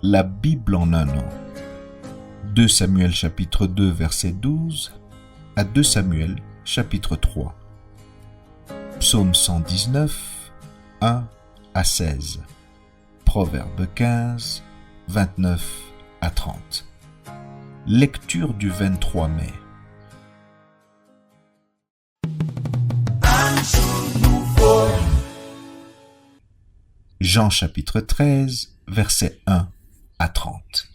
La Bible en un an. 2 Samuel chapitre 2 verset 12 à 2 Samuel chapitre 3. Psaume 119, 1 à 16. Proverbe 15, 29 à 30. Lecture du 23 mai. Jean chapitre 13, versets 1 à 30.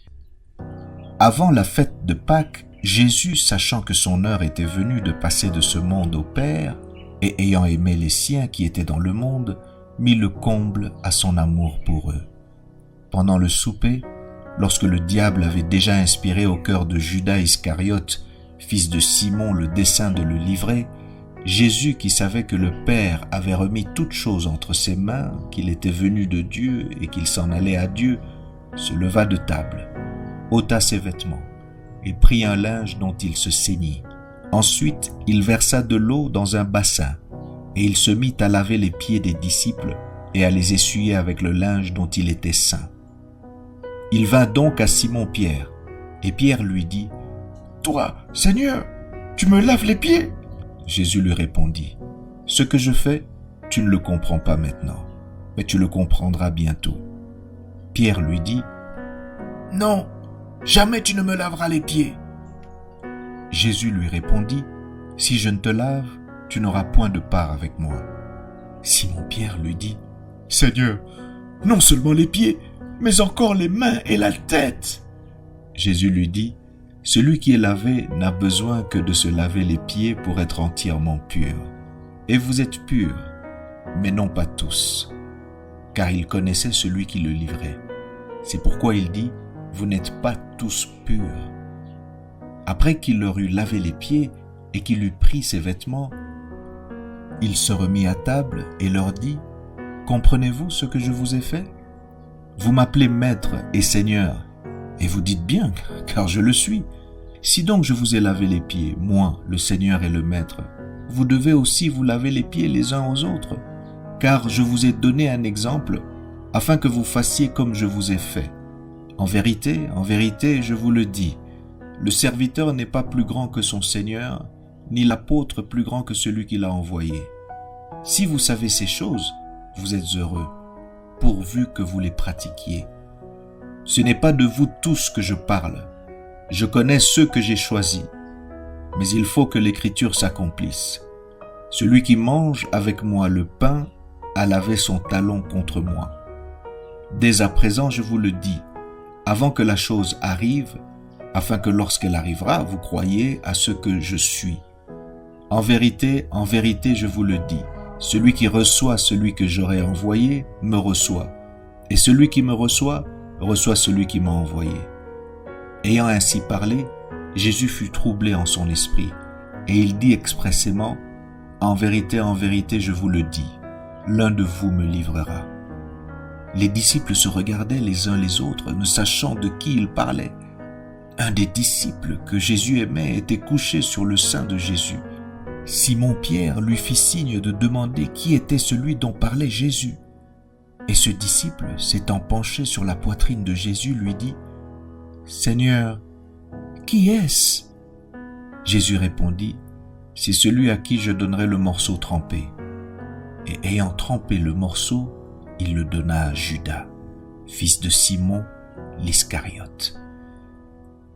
Avant la fête de Pâques, Jésus, sachant que son heure était venue de passer de ce monde au Père, et ayant aimé les siens qui étaient dans le monde, mit le comble à son amour pour eux. Pendant le souper, lorsque le diable avait déjà inspiré au cœur de Judas Iscariote, fils de Simon, le dessein de le livrer, Jésus, qui savait que le Père avait remis toutes choses entre ses mains, qu'il était venu de Dieu et qu'il s'en allait à Dieu, se leva de table, ôta ses vêtements et prit un linge dont il se ceignit. Ensuite, il versa de l'eau dans un bassin et il se mit à laver les pieds des disciples et à les essuyer avec le linge dont il était ceint. Il vint donc à Simon-Pierre et Pierre lui dit : « Toi, Seigneur, tu me laves les pieds ?» Jésus lui répondit : « Ce que je fais, tu ne le comprends pas maintenant, mais tu le comprendras bientôt. » Pierre lui dit : « Non, jamais tu ne me laveras les pieds. » Jésus lui répondit : « Si je ne te lave, tu n'auras point de part avec moi. » Simon-Pierre lui dit : « Seigneur, non seulement les pieds, mais encore les mains et la tête. » Jésus lui dit : « Celui qui est lavé n'a besoin que de se laver les pieds pour être entièrement pur. Et vous êtes purs, mais non pas tous. » Car il connaissait celui qui le livrait. C'est pourquoi il dit : « Vous n'êtes pas tous purs. » Après qu'il leur eut lavé les pieds et qu'il eut pris ses vêtements, il se remit à table et leur dit : « Comprenez-vous ce que je vous ai fait ? Vous m'appelez Maître et Seigneur, et vous dites bien, car je le suis. Si donc je vous ai lavé les pieds, moi, le Seigneur et le Maître, vous devez aussi vous laver les pieds les uns aux autres, car je vous ai donné un exemple, afin que vous fassiez comme je vous ai fait. En vérité, je vous le dis, le serviteur n'est pas plus grand que son Seigneur, ni l'apôtre plus grand que celui qui l'a envoyé. Si vous savez ces choses, vous êtes heureux, pourvu que vous les pratiquiez. Ce n'est pas de vous tous que je parle. Je connais ceux que j'ai choisis, mais il faut que l'Écriture s'accomplisse. Celui qui mange avec moi le pain a lavé son talon contre moi. Dès à présent, je vous le dis, avant que la chose arrive, afin que lorsqu'elle arrivera, vous croyiez à ce que je suis. En vérité, je vous le dis, celui qui reçoit celui que j'aurai envoyé me reçoit, et celui qui me reçoit celui qui m'a envoyé. » Ayant ainsi parlé, Jésus fut troublé en son esprit, et il dit expressément : « En vérité, je vous le dis, l'un de vous me livrera. » Les disciples se regardaient les uns les autres, ne sachant de qui ils parlaient. Un des disciples que Jésus aimait était couché sur le sein de Jésus. Simon-Pierre lui fit signe de demander qui était celui dont parlait Jésus. Et ce disciple, s'étant penché sur la poitrine de Jésus, lui dit : « Seigneur, qui est-ce » Jésus répondit : « C'est celui à qui je donnerai le morceau trempé. » Et ayant trempé le morceau, il le donna à Judas, fils de Simon l'Iscariote.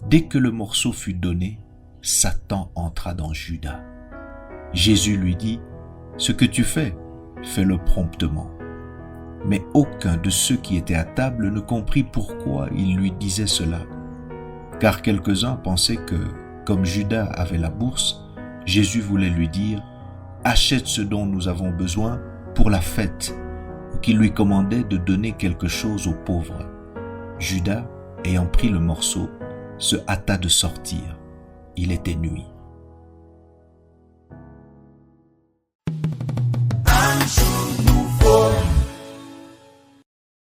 Dès que le morceau fut donné, Satan entra dans Judas. Jésus lui dit : « Ce que tu fais, fais-le promptement. » Mais aucun de ceux qui étaient à table ne comprit pourquoi il lui disait cela. Car quelques-uns pensaient que, comme Judas avait la bourse, Jésus voulait lui dire : « Achète ce dont nous avons besoin pour la fête », ou qu'il lui commandait de donner quelque chose aux pauvres. Judas, ayant pris le morceau, se hâta de sortir. Il était nuit.